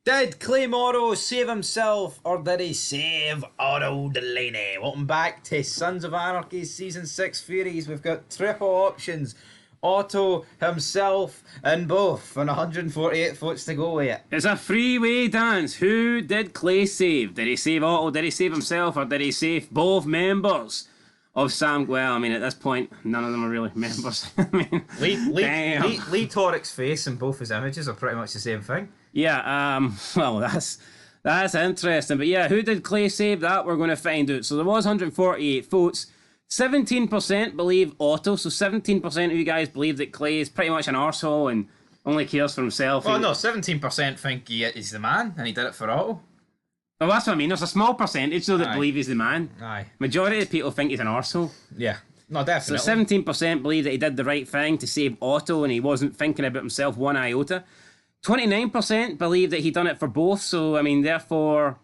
Did Claymore save himself or did he save Otto Delaney? Welcome back to Sons of Anarchy Season 6 Furies. We've got triple options. Otto, himself, and both, and 148 votes to go with it. It's a three-way dance. Who did Clay save? Did he save Otto? Did he save himself? Or did he save both members of Sam? Well, I mean, at this point, none of them are really members. I mean, Lee Toric's face and both his images are pretty much the same thing. Yeah, well, that's interesting. But yeah, who did Clay save? That we're going to find out. So there was 148 votes. 17% believe Otto, so 17% of you guys believe that Clay is pretty much an arsehole and only cares for himself. Well, no, 17% think he's the man and he did it for Otto. Well, that's what I mean. There's a small percentage though that Aye. believe he's the man. Aye. Majority of people think he's an arsehole. Yeah. No, definitely. So 17% believe that he did the right thing to save Otto and he wasn't thinking about himself one iota. 29% believe that he done it for both, so I mean, therefore,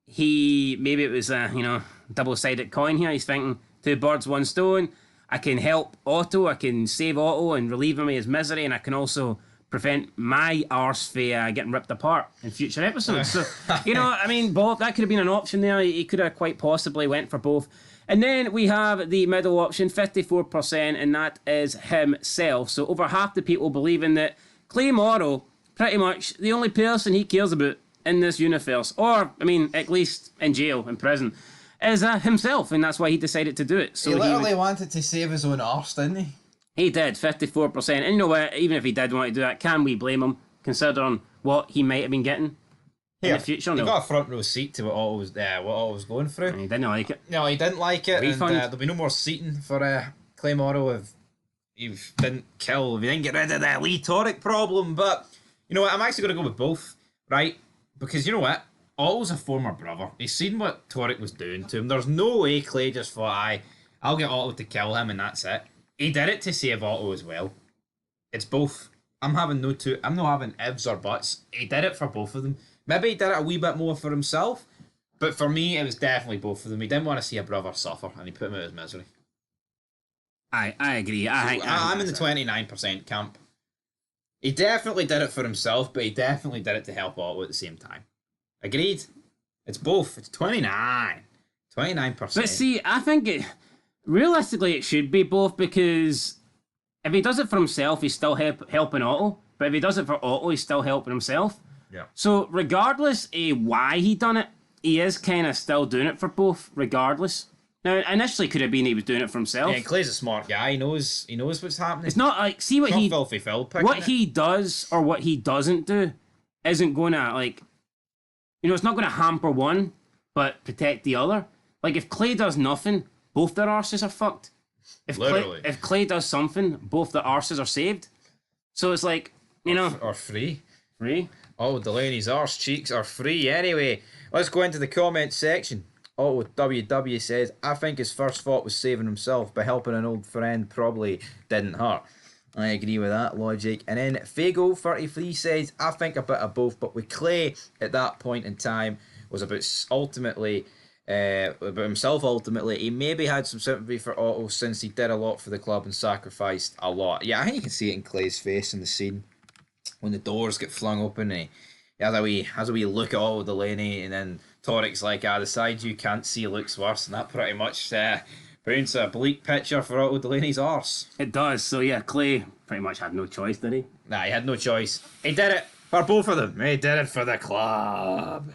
maybe it was a, double-sided coin here. He's thinking, two birds, one stone. I can help Otto, I can save Otto and relieve him of his misery, and I can also prevent my arse from getting ripped apart in future episodes. So, I mean, both, that could have been an option there. He could have quite possibly went for both. And then we have the middle option, 54%, and that is himself. So over half the people believing that Claymore, pretty much the only person he cares about in this universe, or, I mean, at least in jail, in prison, is himself, and that's why he decided to do it. So he literally wanted to save his own arse, didn't he? He did, 54%. And you know what, even if he did want to do that, can we blame him, considering what he might have been getting in the future? He No. got a front row seat to what Otto was going through. And he didn't like it. No, he didn't like it, Refund. and there'll be no more seating for Claymore if he didn't get rid of that Lee Toric problem. But you know what, I'm actually going to go with both, right? Because you know what, Otto's a former brother. He's seen what Toric was doing to him. There's no way Clay just thought, I'll get Otto to kill him and that's it. He did it to save Otto as well. It's both. I'm not having ifs or buts. He did it for both of them. Maybe he did it a wee bit more for himself, but for me, it was definitely both of them. He didn't want to see a brother suffer, and he put him out of his misery. I agree. I'm in the 29% camp. He definitely did it for himself, but he definitely did it to help Otto at the same time. Agreed? It's both. It's 29%. But see, I think realistically it should be both, because if he does it for himself, he's still helping Otto. But if he does it for Otto, he's still helping himself. Yeah. So regardless of why he done it, he is kind of still doing it for both, regardless. Now, initially could have been he was doing it for himself. Yeah, Clay's a smart guy. He knows what's happening. It's not like, see what Filthy Phil picking what it. he does or what he doesn't do isn't going to, it's not going to hamper one, but protect the other. Like, if Clay does nothing, both their arses are fucked. If Clay does something, both the arses are saved. So it's like, Or free. Free? Oh, Delaney's arse cheeks are free anyway. Let's go into the comments section. Oh, WW says, I think his first thought was saving himself, but helping an old friend probably didn't hurt. I agree with that logic. And then Fago33 says, I think a bit of both, but with Clay at that point in time was about himself ultimately. He maybe had some sympathy for Otto since he did a lot for the club and sacrificed a lot. Yeah, I think you can see it in Clay's face in the scene when the doors get flung open and he has a wee look at Otto Delaney, and then Toric's like, the side you can't see looks worse, and that pretty much paints a bleak picture for Otto Delaney's arse. it does. So yeah, Clay pretty much had no choice, did he? Nah, he had no choice. He did it for both of them. He did it for the club.